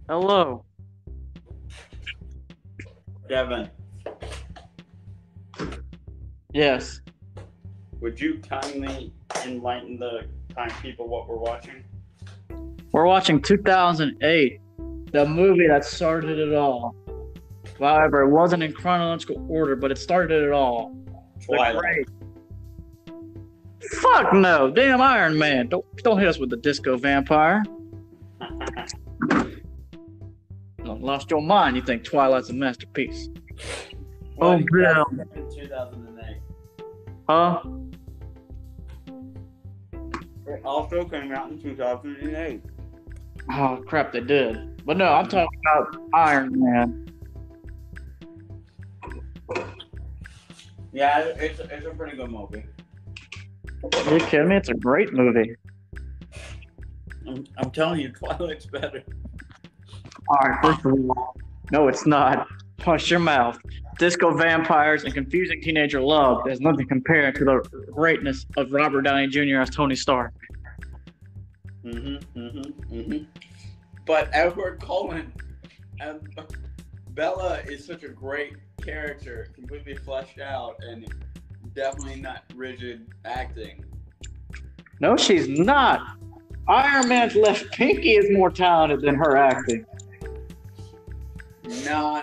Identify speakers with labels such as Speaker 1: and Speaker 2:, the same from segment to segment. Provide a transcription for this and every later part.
Speaker 1: Hello.
Speaker 2: Kevin,
Speaker 1: Yes.
Speaker 2: would you kindly enlighten the kind people what we're watching?
Speaker 1: We're watching 2008, the movie that started it all. However, it wasn't in chronological order, but it started it all. The
Speaker 2: Twilight.
Speaker 1: great. Fuck no. Damn Iron Man. Don't hit us with the disco vampire. Lost your mind. You think Twilight's a masterpiece.
Speaker 2: What
Speaker 1: Oh, damn.
Speaker 2: in 2008?
Speaker 1: Huh?
Speaker 2: It also came out in 2008.
Speaker 1: Oh, crap, they did. But no, I'm talking about Iron Man.
Speaker 2: Yeah, it's a pretty good movie.
Speaker 1: Are you kidding me? It's a great movie.
Speaker 2: I'm telling you, Twilight's better.
Speaker 1: Alright, first of all, no, it's not. Hush your mouth. Disco vampires and confusing teenager love is nothing compared to the greatness of Robert Downey Jr. as Tony Stark.
Speaker 2: But Edward Cullen and Bella is such a great character, completely fleshed out, and definitely not rigid acting.
Speaker 1: No, she's not. Iron Man's left pinky is more talented than her acting.
Speaker 2: No.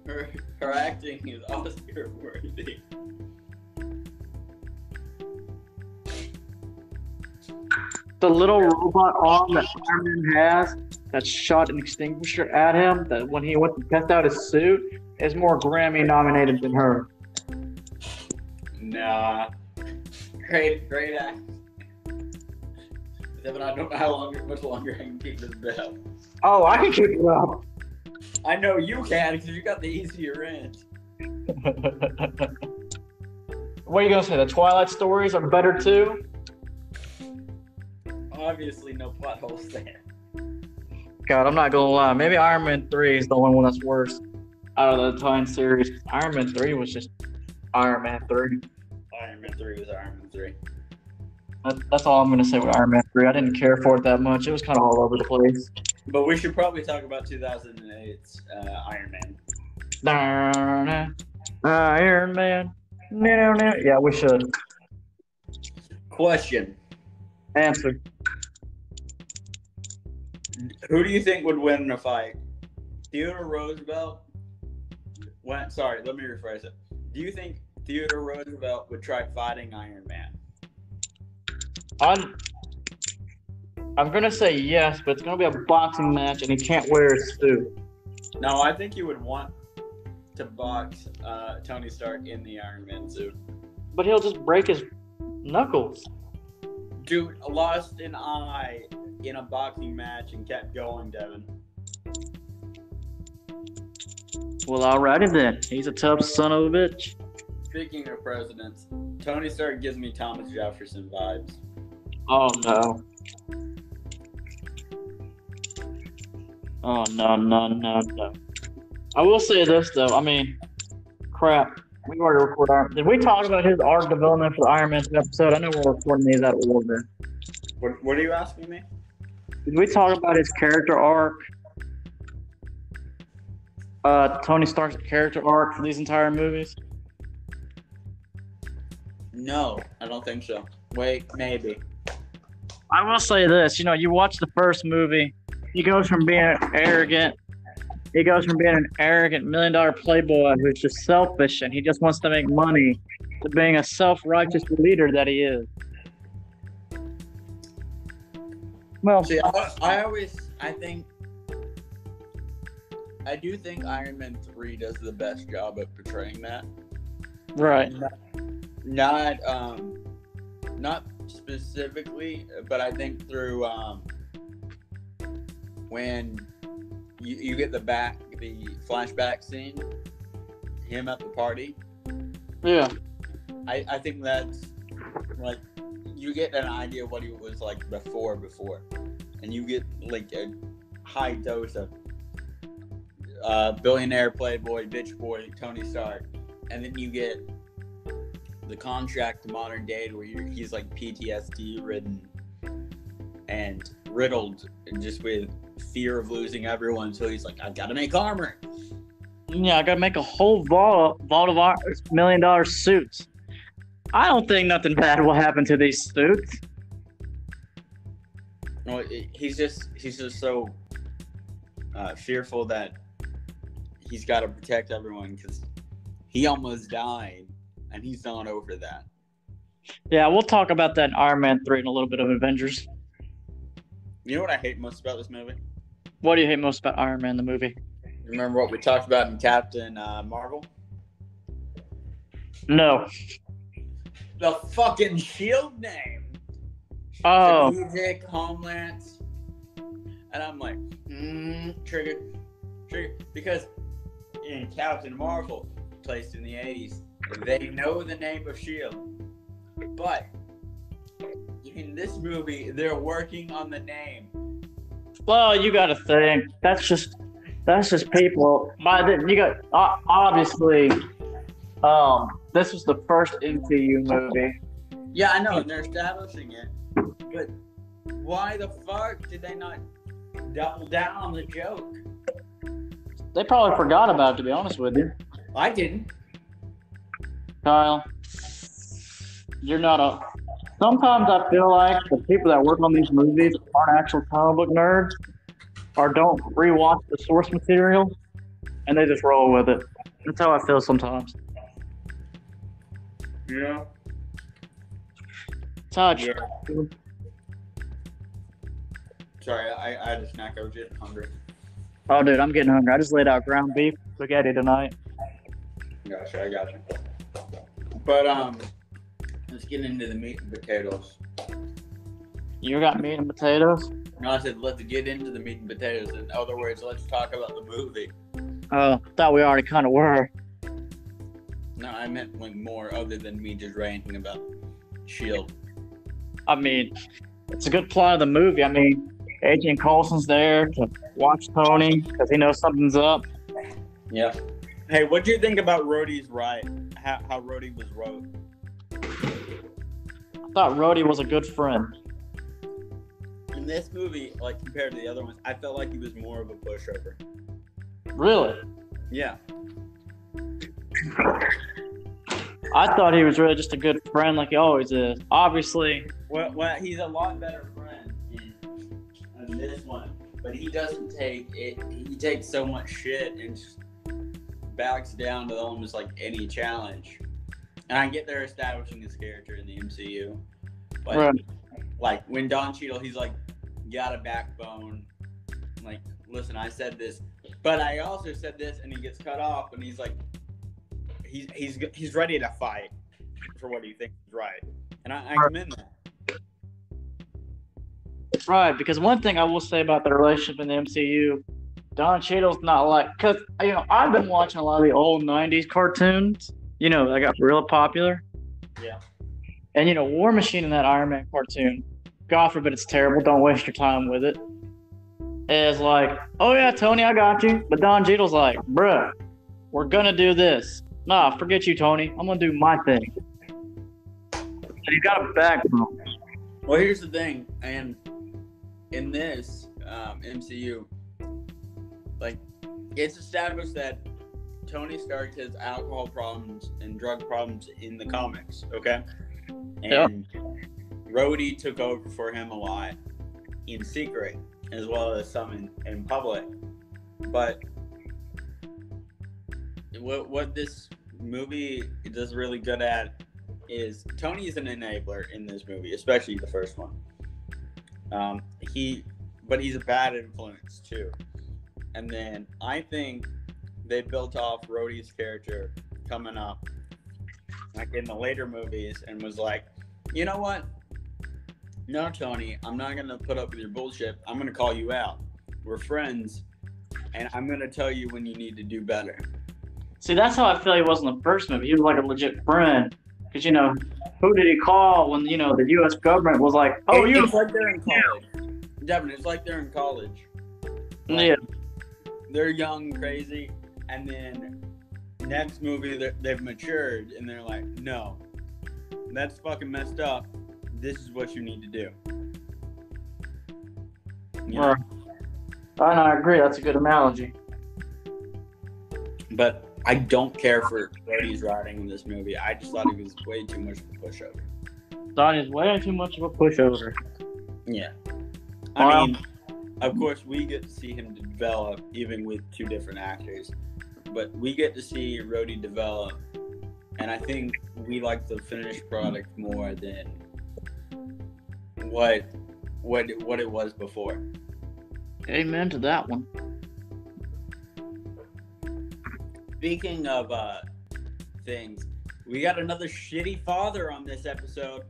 Speaker 2: Her acting is Oscar worthy.
Speaker 1: The little robot arm that Iron Man has that shot an extinguisher at him, that when he went to test out his suit, is more Grammy nominated than her.
Speaker 2: Nah. Great act. But I don't know much longer I can keep this bell.
Speaker 1: Oh, I can keep it up.
Speaker 2: I know you can because you got the easier end.
Speaker 1: What are you gonna say? The Twilight stories are better too?
Speaker 2: Obviously, no plot holes there.
Speaker 1: God, I'm not gonna lie. Maybe Iron Man 3 is the only one that's worse out of the time series. Iron Man 3 was just Iron Man 3.
Speaker 2: Iron Man 3 was Iron Man 3.
Speaker 1: That's all I'm gonna say with Iron Man 3. I didn't care for it that much. It was kind of all over the place.
Speaker 2: But we should probably talk about 2008's Iron Man.
Speaker 1: Iron Man. Yeah, we should.
Speaker 2: Question.
Speaker 1: Answer.
Speaker 2: Who do you think would win in a fight? Theodore Roosevelt? Sorry, let me rephrase it. Do you think Theodore Roosevelt would try fighting Iron Man?
Speaker 1: I'm gonna say yes, but it's gonna be a boxing match, and he can't wear his suit.
Speaker 2: No, I think you would want to box Tony Stark in the Iron Man suit.
Speaker 1: But he'll just break his knuckles.
Speaker 2: Dude lost an eye in a boxing match and kept going, Devin.
Speaker 1: Well, alrighty then. He's a tough son of a bitch.
Speaker 2: Speaking of presidents, Tony Stark gives me Thomas Jefferson vibes.
Speaker 1: Oh no. Oh no. I will say this though. I mean, crap. We already recorded Iron. Did we talk about his arc development for the Iron Man episode? I know we're recording these out of order.
Speaker 2: What are you asking me?
Speaker 1: Did we talk about his character arc? Tony Stark's character arc for these entire movies?
Speaker 2: No, I don't think so. Wait, maybe.
Speaker 1: I will say this. You watch the first movie. He goes from being arrogant. He goes from being an arrogant million-dollar playboy who's just selfish and he just wants to make money to being a self-righteous leader that he is. Well,
Speaker 2: See, I do think Iron Man 3 does the best job at portraying that.
Speaker 1: right.
Speaker 2: Not specifically, but I think through when you get the flashback scene, him at the party.
Speaker 1: Yeah.
Speaker 2: I think that's like you get an idea of what he was like before, and you get like a high dose of billionaire playboy bitch boy Tony Stark, and then you get the contract to modern day where he's like PTSD ridden and riddled just with fear of losing everyone, so he's like, I've got to make armor.
Speaker 1: Yeah, I gotta make a whole vault of $1 million suits. I don't think nothing bad will happen to these suits.
Speaker 2: No, he's just so fearful that he's got to protect everyone because he almost died, and he's not over that.
Speaker 1: Yeah, we'll talk about that in Iron Man 3 and a little bit of Avengers.
Speaker 2: You know what I hate most about this movie?
Speaker 1: What do you hate most about Iron Man, the movie?
Speaker 2: Remember what we talked about in Captain Marvel?
Speaker 1: No.
Speaker 2: The fucking SHIELD name.
Speaker 1: Oh.
Speaker 2: Strategic Homelands. And I'm like, trigger. Because in Captain Marvel, placed in the 80s, they know the name of SHIELD. But in this movie, they're working on the name.
Speaker 1: Well, you gotta think. That's just people. You got obviously. This was the first MCU movie.
Speaker 2: Yeah, I know, and they're establishing it. But why the fuck did they not double down on the joke?
Speaker 1: They probably forgot about it, to be honest with you.
Speaker 2: I didn't.
Speaker 1: Kyle, you're not a. Sometimes I feel like the people that work on these movies aren't actual comic book nerds, or don't rewatch the source material, and they just roll with it. That's how I feel sometimes.
Speaker 2: Yeah.
Speaker 1: Touch.
Speaker 2: Yeah. Sorry, I had a snack. I was getting hungry.
Speaker 1: Oh, dude, I'm getting hungry. I just laid out ground beef spaghetti tonight.
Speaker 2: Gotcha, I got you. But let's get into the meat and potatoes.
Speaker 1: You got meat and potatoes?
Speaker 2: No, I said let's get into the meat and potatoes. In other words, let's talk about the movie.
Speaker 1: Oh, thought we already kind of were.
Speaker 2: No, I meant like more other than me just ranting about SHIELD.
Speaker 1: I mean, it's a good plot of the movie. I mean, Agent Coulson's there to watch Tony because he knows something's up.
Speaker 2: Yeah. Hey, what do you think about Rhodey's ride? How Rhodey was wrote?
Speaker 1: I thought Rhodey was a good friend.
Speaker 2: In this movie, like compared to the other ones, I felt like he was more of a pushover.
Speaker 1: Really?
Speaker 2: Yeah.
Speaker 1: I thought he was really just a good friend like he always is. Obviously.
Speaker 2: Well, he's a lot better friend in this one, but he doesn't take it. He takes so much shit and just backs down to almost like any challenge. And I get they're establishing his character in the MCU, but
Speaker 1: right.
Speaker 2: Like when Don Cheadle, he's like got a backbone. Like, listen, I said this, but I also said this, and he gets cut off, and he's like, he's ready to fight for what he thinks is right, and I commend that.
Speaker 1: Right, because one thing I will say about the relationship in the MCU, Don Cheadle's not like, because I've been watching a lot of the old '90s cartoons. That got real popular.
Speaker 2: Yeah.
Speaker 1: And War Machine in that Iron Man cartoon, God forbid it's terrible, don't waste your time with it, is like, oh yeah, Tony, I got you. But Don Cheadle's like, bruh, we're gonna do this. Nah, forget you, Tony. I'm gonna do my thing. And he's got a backbone.
Speaker 2: Well, here's the thing, and in this MCU, like, it's established that Tony Stark has alcohol problems and drug problems in the comics, okay? And Rhodey took over for him a lot in secret, as well as some in public. But what this movie does really good at is Tony is an enabler in this movie, especially the first one. But he's a bad influence too. And then I think they built off Rhodey's character coming up, like in the later movies, and was like, you know what? No, Tony, I'm not gonna put up with your bullshit. I'm gonna call you out. We're friends, and I'm gonna tell you when you need to do better.
Speaker 1: See, that's how I feel he was in the first movie. He was like a legit friend. Because, who did he call when, the U.S. government was like, oh,
Speaker 2: it's like they're in college. Devin, it's like they're in college. Like,
Speaker 1: yeah.
Speaker 2: They're young, crazy, and then next movie, they've matured, and they're like, no, that's fucking messed up. This is what you need to do.
Speaker 1: I agree. That's a good analogy.
Speaker 2: But I don't care for Rhodey's writing in this movie. I just thought he was way too much of a pushover.
Speaker 1: Donnie's way too much of a pushover.
Speaker 2: Yeah.
Speaker 1: Wow.
Speaker 2: I mean, of course, we get to see him develop, even with two different actors. But we get to see Rhodey develop, and I think we like the finished product more than what it was before.
Speaker 1: Amen to that one.
Speaker 2: Speaking of things, we got another shitty father on this episode.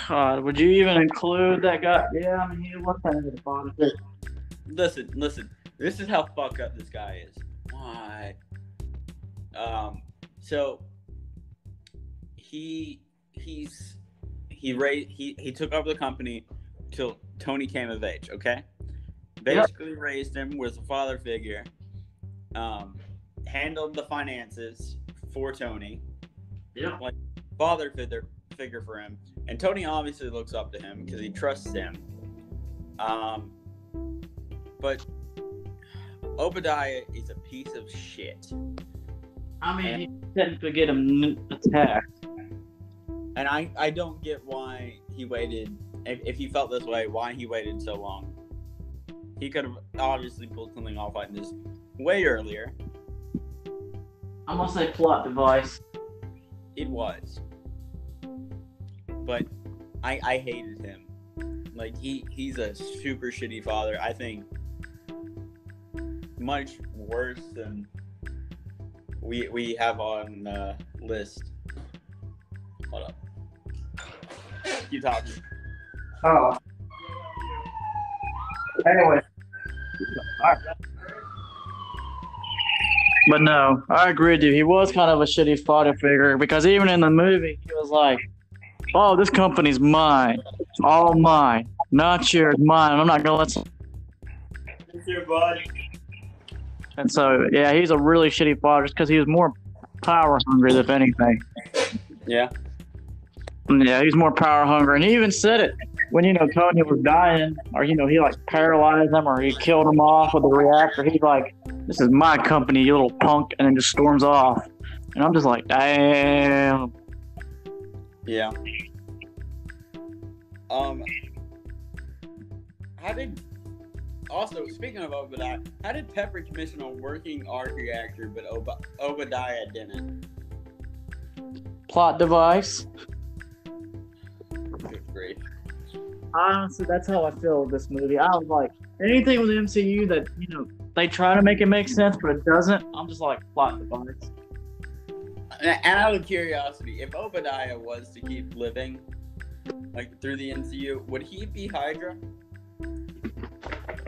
Speaker 1: God, would you even include that guy? Yeah, I mean, he was kind of the father.
Speaker 2: Listen. This is how fucked up this guy is. Why? So he took over the company till Tony came of age. Okay, basically raised him, was a father figure. Handled the finances for Tony.
Speaker 1: Yeah.
Speaker 2: Like father figure for him, and Tony obviously looks up to him because he trusts him. But Obadiah is a piece of shit.
Speaker 1: I mean, he didn't get him attacked.
Speaker 2: And I don't get why he waited. If he felt this way, why he waited so long. He could have obviously pulled something off like this way earlier.
Speaker 1: I'm gonna say plot device.
Speaker 2: It was. But I hated him. Like, he's a super shitty father. I think much worse than we have on the list. Hold up. Keep talking.
Speaker 1: Oh. Anyway. But no, I agree with you. He was kind of a shitty father figure because even in the movie, he was like, "Oh, this company's mine, all mine, not yours, mine. I'm not gonna let."
Speaker 2: It's your bud.
Speaker 1: And so, yeah, he's a really shitty father just because he was more power hungry, if anything.
Speaker 2: Yeah.
Speaker 1: Yeah, he's more power hungry, and he even said it when Tony was dying, or he like paralyzed him, or he killed him off with the reactor. He's like, "This is my company, you little punk," and then just storms off. And I'm just like, damn.
Speaker 2: Yeah. Also, speaking of Obadiah, how did Pepper commission a working arc reactor, but Obadiah didn't?
Speaker 1: Plot device.
Speaker 2: Good grief.
Speaker 1: Honestly, that's how I feel with this movie. I was like, anything with the MCU that, they try to make it make sense, but it doesn't, I'm just like, plot device.
Speaker 2: And out of curiosity, if Obadiah was to keep living, like, through the MCU, would he be Hydra?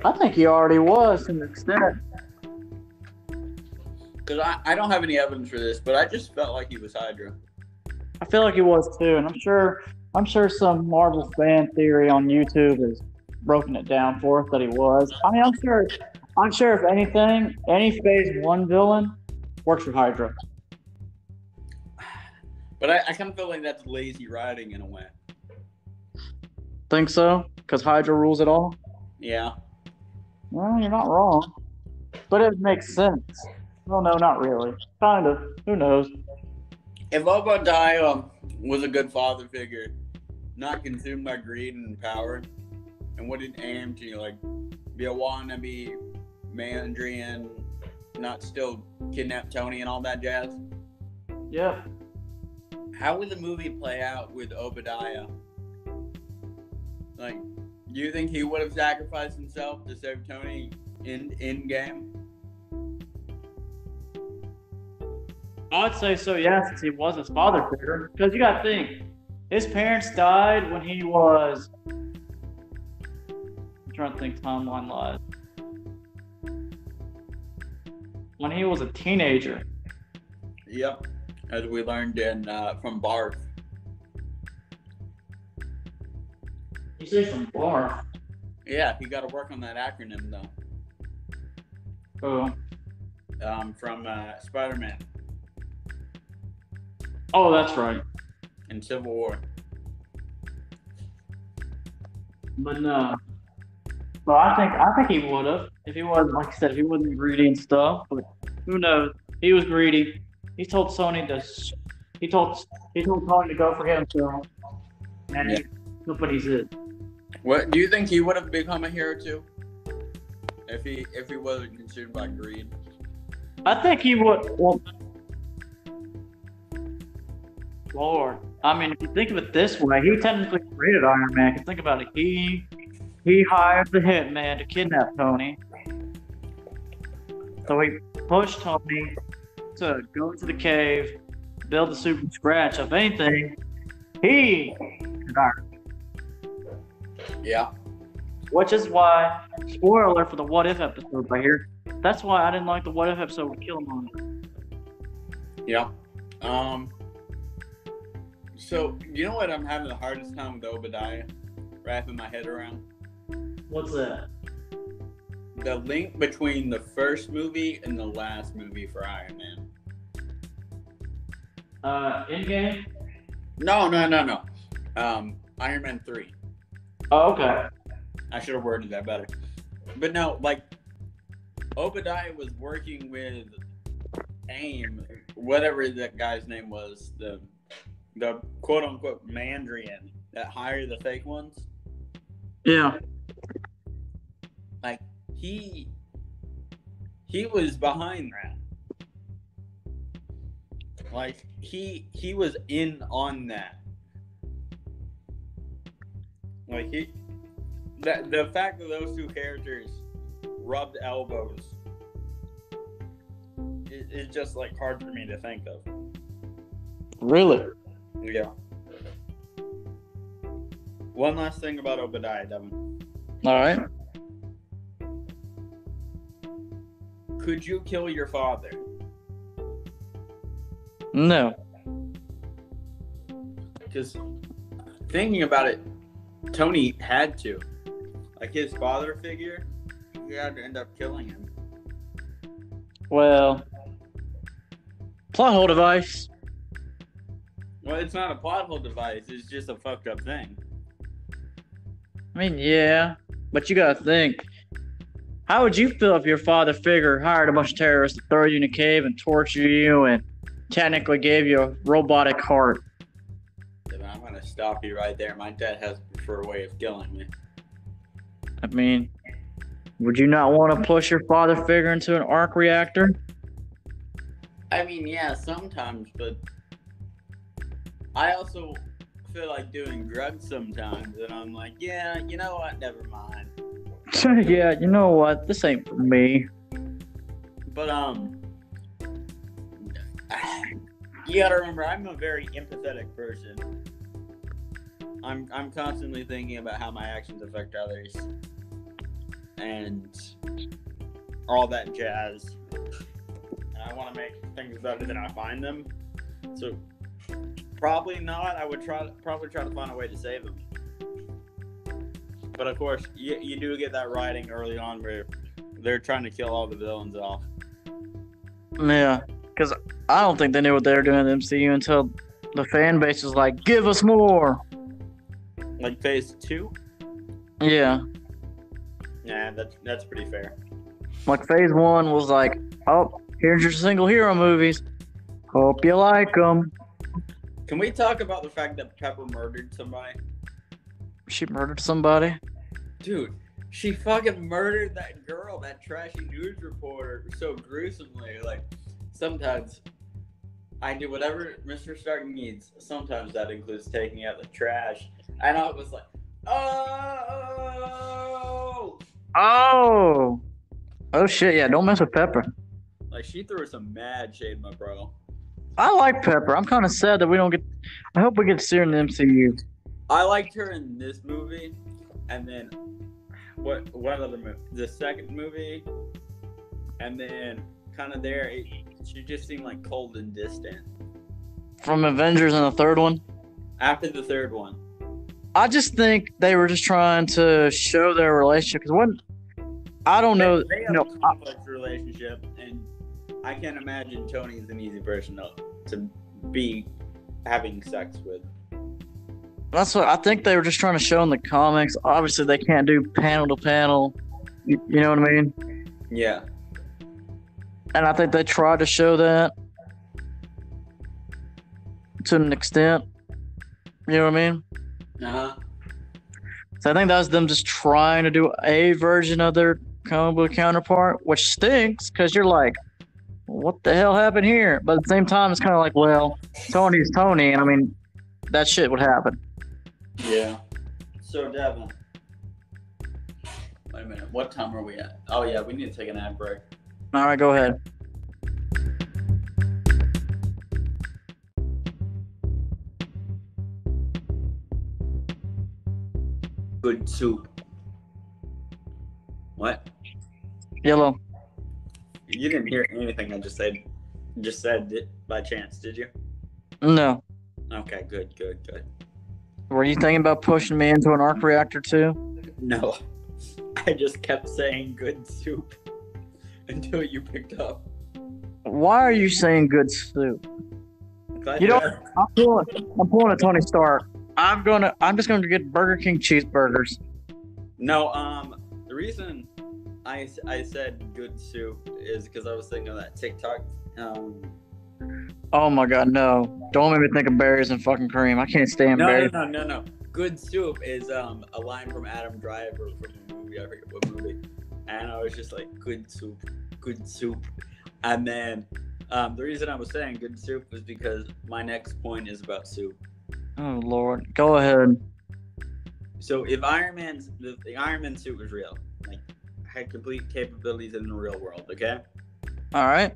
Speaker 1: I think he already was to an extent.
Speaker 2: Because I don't have any evidence for this, but I just felt like he was Hydra.
Speaker 1: I feel like he was too, and I'm sure some Marvel fan theory on YouTube has broken it down for us that he was. I mean, I'm sure if anything, any Phase 1 villain works for Hydra.
Speaker 2: But I kind of feel like that's lazy writing in a way.
Speaker 1: Think so? Because Hydra rules it all?
Speaker 2: Yeah.
Speaker 1: Well, you're not wrong. But it makes sense. Well, no, not really. Kind of. Who knows?
Speaker 2: If Obadiah was a good father figure, not consumed by greed and power, and wouldn't aim to, like, be a wannabe Mandrian, not still kidnap Tony and all that jazz.
Speaker 1: Yep.
Speaker 2: How would the movie play out with Obadiah? Like, do you think he would have sacrificed himself to save Tony in game?
Speaker 1: I'd say so, yeah, since he was his father figure. Because you got to think, his parents died when he was. I'm trying to think timeline-wise. When he was a teenager.
Speaker 2: Yep, as we learned from Barf.
Speaker 1: You say from Barf?
Speaker 2: Yeah, he got to work on that acronym though.
Speaker 1: Oh.
Speaker 2: From Spider-Man.
Speaker 1: Oh, that's right.
Speaker 2: In Civil War.
Speaker 1: But no. So I think he would have if he wasn't, like I said, if he wasn't greedy and stuff. But who knows? He was greedy. He told Sony to. He told he told Tony to go for himself, and
Speaker 2: Yeah.
Speaker 1: nobody's it.
Speaker 2: What do you think he would have become a hero too? If he wasn't consumed by greed?
Speaker 1: I think he would. Well, Lord, I mean, if you think of it this way, he technically created Iron Man. 'Cause think about it. He hired the hitman to kidnap Tony. So he pushed Tony to go into the cave, build the suit from scratch. If anything, he did Iron Man.
Speaker 2: Yeah.
Speaker 1: Which is why, spoiler alert for the What If episode right here. That's why I didn't like the What If episode with Killmonger.
Speaker 2: Yeah. So you know what I'm having the hardest time with Obadiah wrapping my head around?
Speaker 1: What's that?
Speaker 2: The link between the first movie and the last movie for Iron Man.
Speaker 1: Endgame?
Speaker 2: No. Iron Man 3.
Speaker 1: Oh, okay.
Speaker 2: I should have worded that better. But no, like, Obadiah was working with AIM, whatever that guy's name was, the quote-unquote Mandarin that hired the fake ones.
Speaker 1: Yeah.
Speaker 2: Like, he was behind that. Like, he was in on that. Like, the fact that those two characters rubbed elbows is just, like, hard for me to think of.
Speaker 1: Really?
Speaker 2: Yeah. One last thing about Obadiah, Devin.
Speaker 1: All right.
Speaker 2: Could you kill your father?
Speaker 1: No.
Speaker 2: Because thinking about it, Tony had to. Like, his father figure, he had to end up killing him.
Speaker 1: Well, plot hole device.
Speaker 2: Well, it's not a plot hole device. It's just a fucked up thing.
Speaker 1: I mean, yeah, but you gotta think. How would you feel if your father figure hired a bunch of terrorists to throw you in a cave and torture you and technically gave you a robotic heart?
Speaker 2: I'm going to stop you right there. My dad has a preferred way of killing me.
Speaker 1: I mean, would you not want to push your father figure into an arc reactor?
Speaker 2: I mean, yeah, sometimes, but I also feel like doing drugs sometimes, and I'm like, yeah, you know what? Never mind.
Speaker 1: Yeah, you know what? This ain't for me.
Speaker 2: But you gotta remember, I'm a very empathetic person. I'm constantly thinking about how my actions affect others, and all that jazz. And I want to make things better than I find them. So probably not. I would probably try to find a way to save them. But of course, you do get that writing early on where they're trying to kill all the villains off.
Speaker 1: Yeah, because I don't think they knew what they were doing in the MCU until the fan base was like, give us more.
Speaker 2: Like phase 2?
Speaker 1: Yeah.
Speaker 2: Yeah, that's pretty fair.
Speaker 1: Like phase 1 was like, oh, here's your single hero movies. Hope you like them.
Speaker 2: Can we talk about the fact that Pepper murdered somebody?
Speaker 1: She murdered somebody?
Speaker 2: Dude, she fucking murdered that girl, that trashy news reporter, so gruesomely. Like, sometimes I do whatever Mr. Stark needs. Sometimes that includes taking out the trash. And I was like, oh!
Speaker 1: Oh! Oh shit, yeah, don't mess with Pepper.
Speaker 2: Like, she threw some mad shade, my bro.
Speaker 1: I like Pepper. I'm kind of sad that we don't get... I hope we get to see her in the MCU.
Speaker 2: I liked her in this movie, and then what other movie? The second movie, and then kind of there, she just seemed like cold and distant.
Speaker 1: From Avengers and the third one?
Speaker 2: After the third one.
Speaker 1: I just think they were just trying to show their relationship. Because when... I don't know...
Speaker 2: They have a complex relationship, and I can't imagine Tony's an easy person to be having sex with.
Speaker 1: That's what I think they were just trying to show in the comics. Obviously, they can't do panel to panel. You know what I mean?
Speaker 2: Yeah.
Speaker 1: And I think they tried to show that to an extent. You know what I mean?
Speaker 2: Uh-huh.
Speaker 1: So I think that was them just trying to do a version of their comic book counterpart, which stinks because you're like, what the hell happened here? But at the same time, it's kind of like, well, Tony's Tony, and I mean, that shit would happen.
Speaker 2: Yeah. So, Devin. Wait a minute. What time are we at? Oh, yeah. We need to take an ad break.
Speaker 1: All right, go ahead.
Speaker 2: Good soup. What?
Speaker 1: Yellow.
Speaker 2: You didn't hear anything I just said. Just said it by chance, did you?
Speaker 1: No.
Speaker 2: Okay, good.
Speaker 1: Were you thinking about pushing me into an arc reactor too?
Speaker 2: No. I just kept saying good soup until you picked up.
Speaker 1: Why are you saying good soup? You know, I'm pulling a Tony Stark. I'm just gonna get Burger King cheeseburgers.
Speaker 2: No, the reason I said good soup is because I was thinking of that TikTok.
Speaker 1: Oh my god, no! Don't make me think of berries and fucking cream. I can't stand berries.
Speaker 2: No. Good soup is a line from Adam Driver from a movie. I forget what movie. And I was just like, good soup. And then the reason I was saying good soup was because my next point is about soup.
Speaker 1: Oh Lord, go ahead.
Speaker 2: So if the Iron Man suit was real, like had complete capabilities in the real world, okay?
Speaker 1: All right.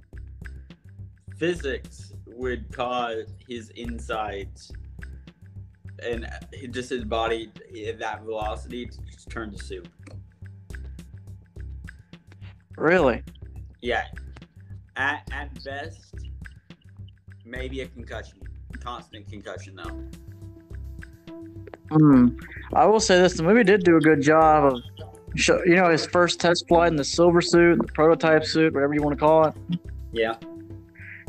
Speaker 2: Physics would cause his insides and just his body at that velocity to just turn to soup.
Speaker 1: Really?
Speaker 2: Yeah. At best, maybe a concussion. Constant concussion, though.
Speaker 1: I will say this: the movie did do a good job of, his first test flight in the silver suit, the prototype suit, whatever you want to call it.
Speaker 2: Yeah.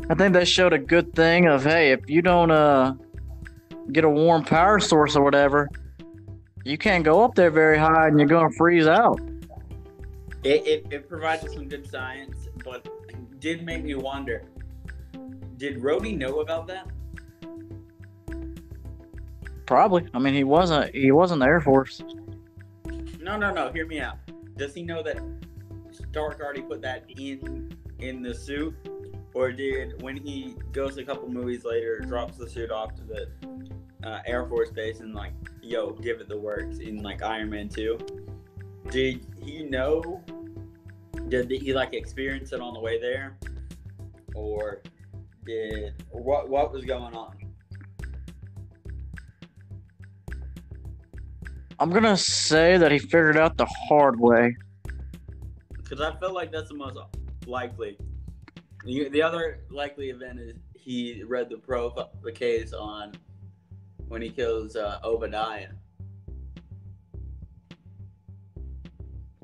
Speaker 1: I think they showed a good thing of, hey, if you don't get a warm power source or whatever, you can't go up there very high and you're going to freeze out.
Speaker 2: It provided some good science, but it did make me wonder, did Rhodey know about that?
Speaker 1: Probably. I mean, he wasn't the Air Force.
Speaker 2: No. Hear me out. Does he know that Stark already put that in the suit? Or did, when he goes a couple movies later, drops the suit off to the Air Force base and like, yo, give it the works in like Iron Man 2? Did he know? Did he like experience it on the way there? Or what was going on?
Speaker 1: I'm going to say that he figured it out the hard way.
Speaker 2: Because I feel like that's the most likely. The other likely event is he read the case on when he kills Obadiah.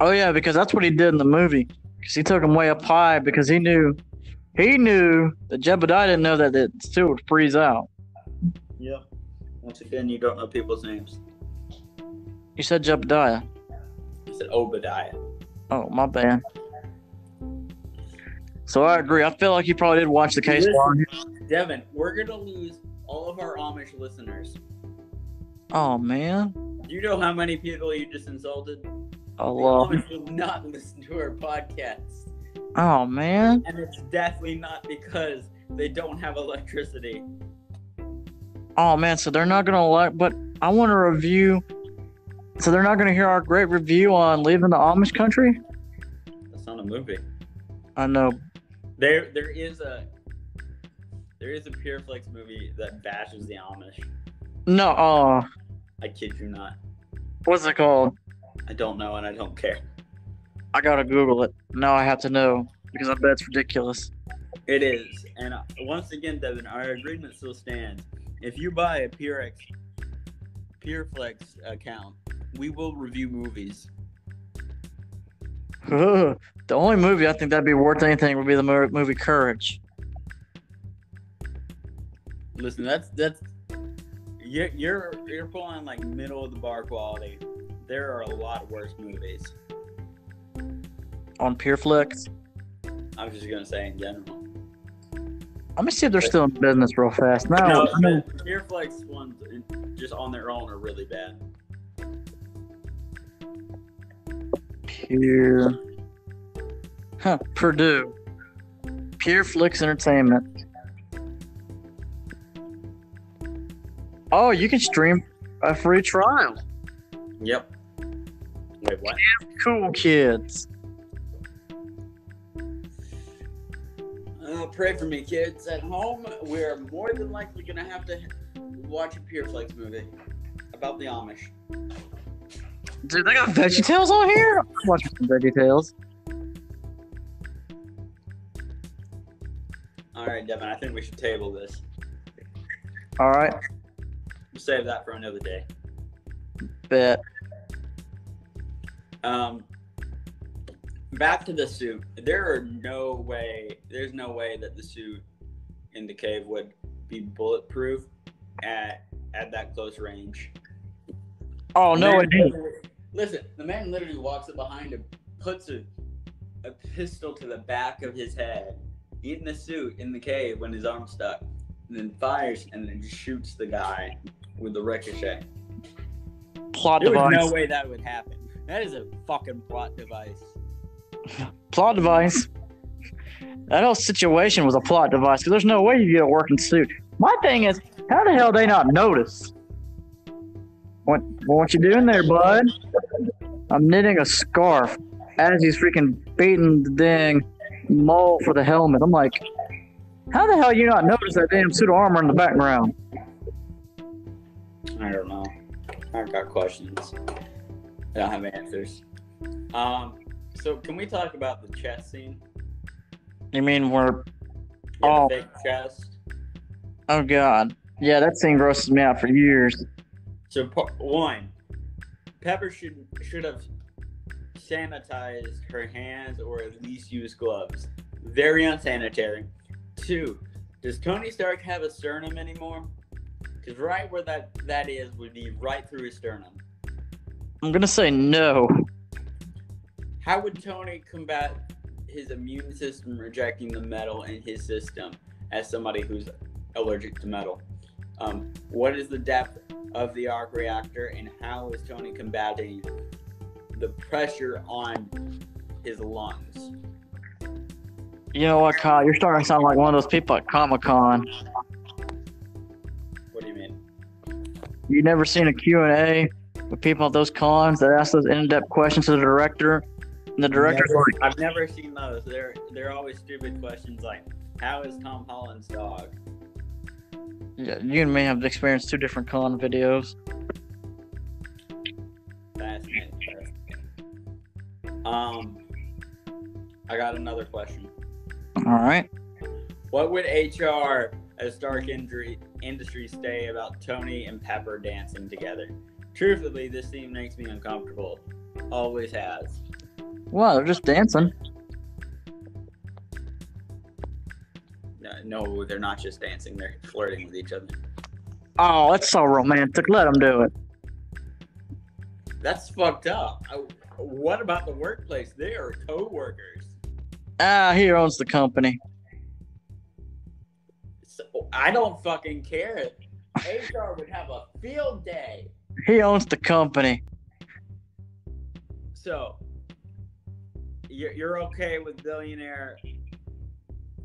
Speaker 1: Oh yeah, because that's what he did in the movie. Because he took him way up high because he knew that Jebediah didn't know that the suit would freeze out.
Speaker 2: Yep. Once again, you don't know people's names.
Speaker 1: You said Jebediah.
Speaker 2: You said Obadiah.
Speaker 1: Oh, my bad. So I agree. I feel like you probably did watch the case.
Speaker 2: Devin, we're going to lose all of our Amish listeners.
Speaker 1: Oh, man.
Speaker 2: Do you know how many people you just insulted?
Speaker 1: Allah.
Speaker 2: The Amish will not listen to our podcast.
Speaker 1: Oh, man.
Speaker 2: And it's definitely not because they don't have electricity.
Speaker 1: Oh, man. So they're not going to but I want to review. So they're not going to hear our great review on Leaving the Amish Country?
Speaker 2: That's not a movie.
Speaker 1: I know.
Speaker 2: There is a Pureflix movie that bashes the Amish.
Speaker 1: No,
Speaker 2: I kid you not.
Speaker 1: What's it called?
Speaker 2: I don't know and I don't care.
Speaker 1: I gotta Google it. Now I have to know because I bet it's ridiculous.
Speaker 2: It is. And once again, Devin, our agreement still stands. If you buy a Pureflix account, we will review movies.
Speaker 1: The only movie I think that'd be worth anything would be the movie Courage.
Speaker 2: Listen, that's you're pulling like middle of the bar quality. There are a lot of worse movies.
Speaker 1: On PureFlix.
Speaker 2: I was just gonna say in general.
Speaker 1: Let me see if they're still in business real fast. No,
Speaker 2: The PureFlix ones just on their own are really bad.
Speaker 1: Purdue. PureFlix Entertainment. Oh, you can stream a free trial.
Speaker 2: Yep. Wait, what?
Speaker 1: Cool kids.
Speaker 2: Pray for me, kids. At home, we're more than likely going to have to watch a PureFlix movie about the Amish.
Speaker 1: Dude, they got VeggieTales on here? I'm watching some VeggieTales.
Speaker 2: All right, Devin, I think we should table this.
Speaker 1: All right.
Speaker 2: We'll save that for another day.
Speaker 1: Bet.
Speaker 2: Back to the suit. There's no way that the suit in the cave would be bulletproof at that close range.
Speaker 1: Oh, no, it didn't.
Speaker 2: Listen, the man literally walks up behind him, puts a pistol to the back of his head, in the suit in the cave when his arm's stuck, and then fires and then just shoots the guy with the ricochet.
Speaker 1: Plot
Speaker 2: There
Speaker 1: device.
Speaker 2: was no way that would happen. That is a fucking plot device.
Speaker 1: Plot device. That whole situation was a plot device because there's no way you get a working suit. My thing is, how the hell they not notice? What you doing there, bud? I'm knitting a scarf as he's freaking beating the dang mole for the helmet. I'm like, how the hell you not notice that damn suit of armor in the background?
Speaker 2: I don't know. I've got questions. I don't have answers. So can we talk about the chest scene?
Speaker 1: You mean we're...
Speaker 2: Yeah, the fake chest.
Speaker 1: Oh, God. Yeah, that scene grosses me out for years.
Speaker 2: So, one, Pepper should have sanitized her hands or at least used gloves. Very unsanitary. Two, does Tony Stark have a sternum anymore? Because right where that is would be right through his sternum.
Speaker 1: I'm going to say no.
Speaker 2: How would Tony combat his immune system rejecting the metal in his system as somebody who's allergic to metal? What is the depth of the arc reactor, and how is Tony combating the pressure on his lungs?
Speaker 1: You know what, Kyle? You're starting to sound like one of those people at Comic-Con.
Speaker 2: What do you mean?
Speaker 1: You never seen a Q&A with people at those cons that ask those in-depth questions to the director? And the director's like...
Speaker 2: I've never seen those. They're always stupid questions like, how is Tom Holland's dog?
Speaker 1: Yeah, you and me have experienced two different con videos.
Speaker 2: Fascinating. I got another question.
Speaker 1: All right.
Speaker 2: What would HR at Stark Industries say about Tony and Pepper dancing together? Truthfully, this scene makes me uncomfortable. Always has.
Speaker 1: Well, they're just dancing.
Speaker 2: No, they're not just dancing. They're flirting with each other.
Speaker 1: Oh, that's so romantic. Let them do it.
Speaker 2: That's fucked up. What about the workplace? They are co-workers.
Speaker 1: He owns the company.
Speaker 2: So, I don't fucking care. HR would have a field day.
Speaker 1: He owns the company.
Speaker 2: So, you're okay with billionaire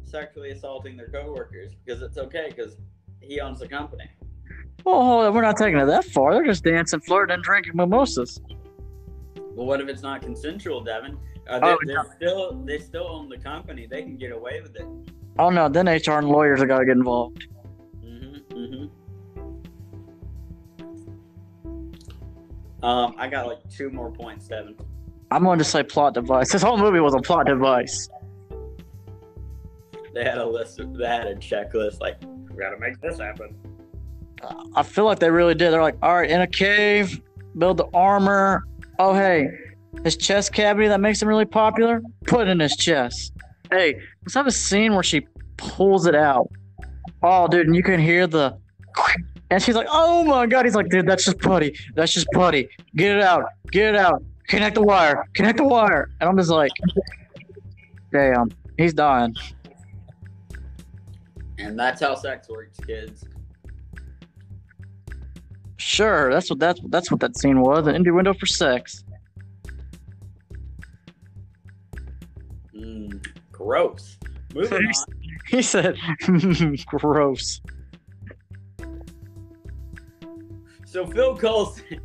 Speaker 2: sexually assaulting their coworkers because it's okay because he owns the company.
Speaker 1: Well, hold on, we're not taking it that far. They're just dancing, flirting, and drinking mimosas.
Speaker 2: Well, what if it's not consensual, Devin? They still own the company. They can get away with it.
Speaker 1: Oh no, then HR and lawyers have got to get involved.
Speaker 2: I got like 2 more points, Devin.
Speaker 1: I'm going to say plot device. This whole movie was a plot device.
Speaker 2: They had a checklist like, we gotta make this happen.
Speaker 1: I feel like they really did. They're like, all right, in a cave, build the armor. Oh, hey, his chest cavity that makes him really popular, put it in his chest. Hey, let's have a scene where she pulls it out. Oh, dude, and you can hear the And she's like, oh my god. He's like, dude, that's just putty. That's just putty. Get it out. Get it out. Connect the wire. Connect the wire. And I'm just like, damn, he's dying.
Speaker 2: And that's how sex works, kids.
Speaker 1: Sure, that's what that scene was. An innuendo for sex.
Speaker 2: Gross. Moving on.
Speaker 1: He said, gross.
Speaker 2: So Phil Coulson.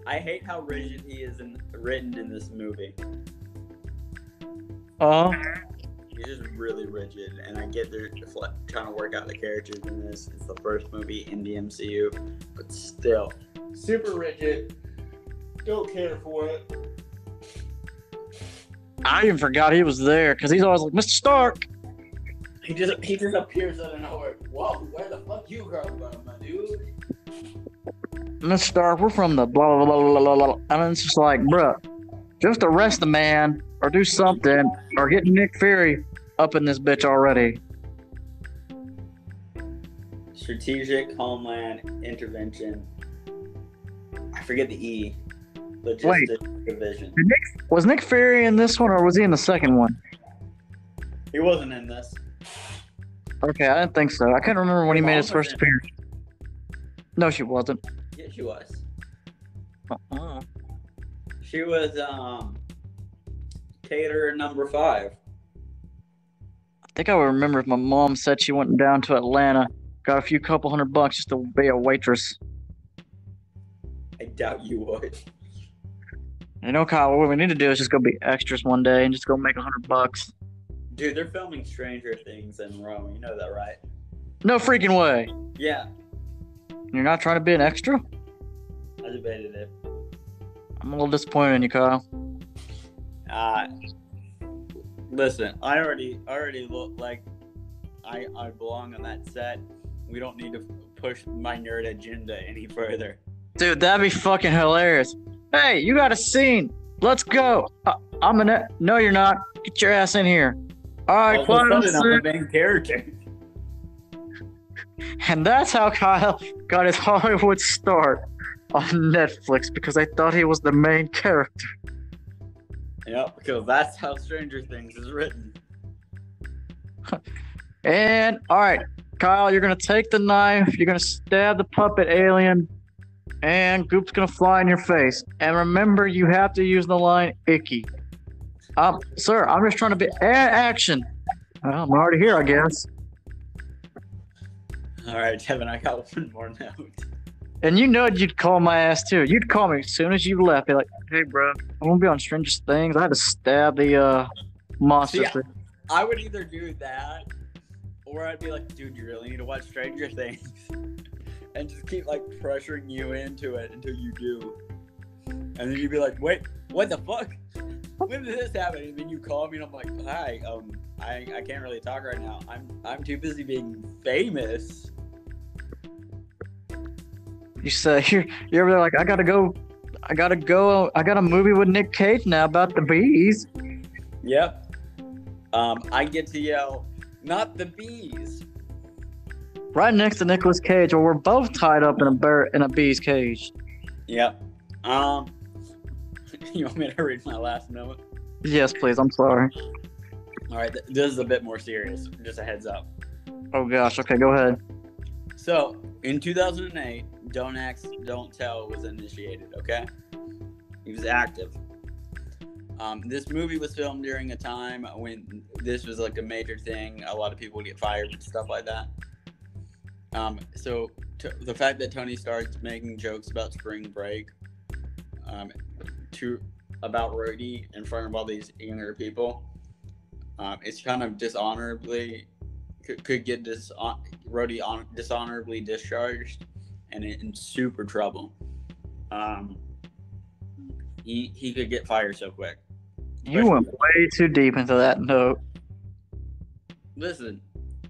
Speaker 2: I hate how rigid he is written in this movie. He's just really rigid, and I get they're trying to work out the characters in this. It's the first movie in the MCU, but still, super rigid. Don't care for it.
Speaker 1: I even forgot he was there because he's always like, Mr. Stark.
Speaker 2: He just appears out of nowhere. Whoa, where the fuck you come from, my dude?
Speaker 1: Mr. Stark, we're from the blah blah blah blah blah. And it's just like, bruh, just arrest the man or do something or get Nick Fury up in this bitch already.
Speaker 2: Strategic Homeland Intervention. I forget the E. Logistics Division.
Speaker 1: Was Nick Fury in this one or was he in the second one?
Speaker 2: He wasn't in this.
Speaker 1: Okay, I didn't think so. I can't remember when he made his first appearance. No, she wasn't.
Speaker 2: Yeah, she was.
Speaker 1: Uh-uh.
Speaker 2: She was caterer number 5.
Speaker 1: I think I would remember if my mom said she went down to Atlanta, got a few couple $100 just to be a waitress.
Speaker 2: I doubt you would.
Speaker 1: You know, Kyle, what we need to do is just go be extras one day and just go make $100.
Speaker 2: Dude, they're filming Stranger Things in Rome. You know that, right?
Speaker 1: No freaking way.
Speaker 2: Yeah.
Speaker 1: You're not trying to be an extra?
Speaker 2: I debated it.
Speaker 1: I'm a little disappointed in you, Kyle.
Speaker 2: Listen, I already look like I belong on that set. We don't need to push my nerd agenda any further.
Speaker 1: Dude, that'd be fucking hilarious. Hey, you got a scene. Let's go. No, you're not. Get your ass in here. All right,
Speaker 2: quiet. I'm the main character.
Speaker 1: And that's how Kyle got his Hollywood start on Netflix, because I thought he was the main character.
Speaker 2: Yeah, because that's how Stranger Things is written.
Speaker 1: And, all right, Kyle, you're going to take the knife. You're going to stab the puppet alien. And Goop's going to fly in your face. And remember, you have to use the line, icky. Sir, I'm just trying to be... action. Well, I'm already here, I guess.
Speaker 2: All right, Kevin, I got one more note.
Speaker 1: And you know you'd call my ass, too. You'd call me as soon as you left. Be like, hey, bro, I'm going to be on Stranger Things. I had to stab the monster.
Speaker 2: See, I would either do that, or I'd be like, dude, you really need to watch Stranger Things. And just keep, like, pressuring you into it until you do. And then you'd be like, wait, what the fuck? When did this happen? And then you call me and I'm like, hi, I can't really talk right now. I'm too busy being famous.
Speaker 1: You say, you're like, I gotta go. I got a movie with Nick Cage now about the bees.
Speaker 2: Yep. I get to yell, not the bees.
Speaker 1: Right next to Nicolas Cage, or we're both tied up in a bee's cage.
Speaker 2: Yep. You want me to read my last note?
Speaker 1: Yes, please. I'm sorry.
Speaker 2: All right, this is a bit more serious. Just a heads up.
Speaker 1: Oh gosh. Okay, go ahead.
Speaker 2: So, in 2008, Don't Ask, Don't Tell was initiated. Okay, he was active. This movie was filmed during a time when this was like a major thing. A lot of people would get fired and stuff like that. So the fact that Tony Stark's making jokes about spring break, about Rhodey in front of all these younger people, it's kind of dishonorably could get Rhodey dishonorably discharged and in super trouble. He could get fired so quick.
Speaker 1: You went way too deep into that note.
Speaker 2: Listen,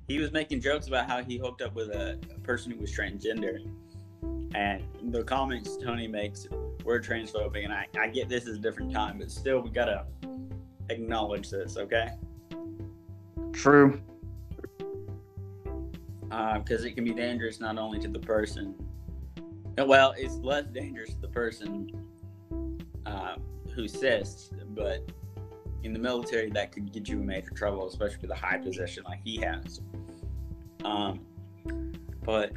Speaker 2: he was making jokes about how he hooked up with a person who was transgender. And the comments Tony makes were transphobic. And I get this is a different time, but still, we gotta acknowledge this, okay?
Speaker 1: True.
Speaker 2: because it can be dangerous not only to the person. Well, it's less dangerous to the person who assists, but in the military, that could get you in major trouble, especially with a high position like he has. But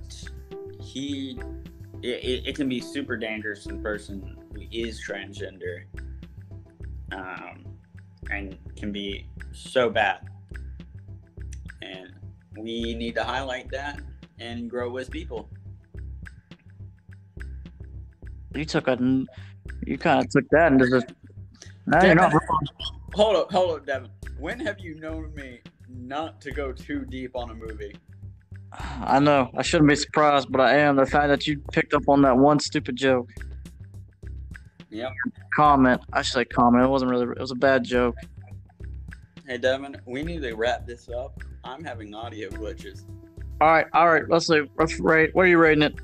Speaker 2: it can be super dangerous to the person who is transgender, and can be so bad. And we need to highlight that and grow as people.
Speaker 1: You kind of took that into the. No, you're
Speaker 2: Devin,
Speaker 1: not wrong.
Speaker 2: Hold up, Devin. When have you known me not to go too deep on a movie?
Speaker 1: I know. I shouldn't be surprised, but I am. The fact that you picked up on that one stupid joke.
Speaker 2: Yep.
Speaker 1: Comment. I should say comment. It wasn't really. It was a bad joke.
Speaker 2: Hey, Devin, we need to wrap this up. I'm having audio glitches.
Speaker 1: All right. Let's see. Let's rate. What are you rating it?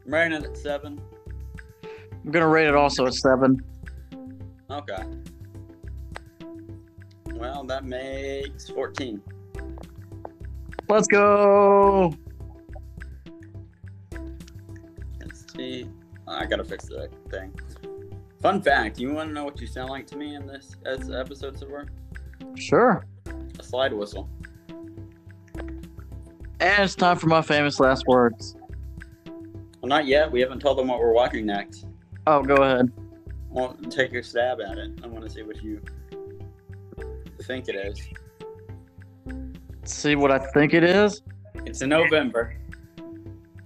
Speaker 2: I'm rating it at 7.
Speaker 1: I'm gonna rate it also at 7.
Speaker 2: Okay. Well, that makes 14.
Speaker 1: Let's go.
Speaker 2: Let's see. I gotta fix that thing. Fun fact: you want to know what you sound like to me in this as episodes of work?
Speaker 1: Sure.
Speaker 2: A slide whistle.
Speaker 1: And it's time for my famous last words.
Speaker 2: Well, not yet. We haven't told them what we're watching next.
Speaker 1: Oh, go ahead.
Speaker 2: Well, take your stab at it. I want to see what you think it is.
Speaker 1: See what I think it is?
Speaker 2: It's in November.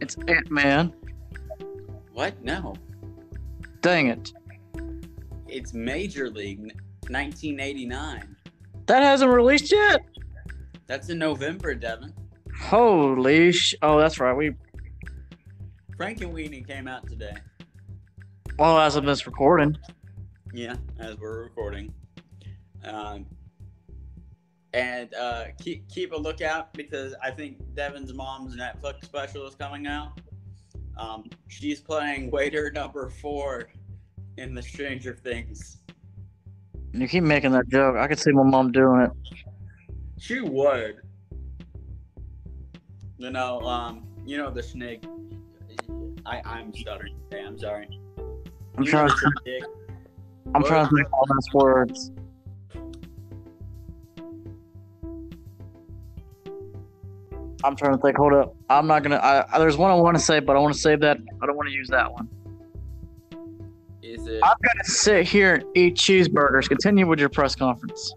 Speaker 1: It's Ant-Man.
Speaker 2: What? No.
Speaker 1: Dang it.
Speaker 2: It's Major League 1989.
Speaker 1: That hasn't released yet?
Speaker 2: That's in November, Devin.
Speaker 1: Holy oh, that's right.
Speaker 2: Frankenweenie came out today.
Speaker 1: Well, as of this recording.
Speaker 2: Yeah, as we're recording. Keep a lookout because I think Devin's mom's Netflix special is coming out. She's playing waiter number 4 in the Stranger Things.
Speaker 1: You keep making that joke. I could see my mom doing it.
Speaker 2: She would. You know the snake. I'm stuttering today. I'm sorry.
Speaker 1: I'm trying to think all those words. I'm trying to think. Hold up. I'm not gonna. There's one I want to say, but I want to save that. I don't want to use that one.
Speaker 2: Is it?
Speaker 1: I'm gonna sit here and eat cheeseburgers. Continue with your press conference.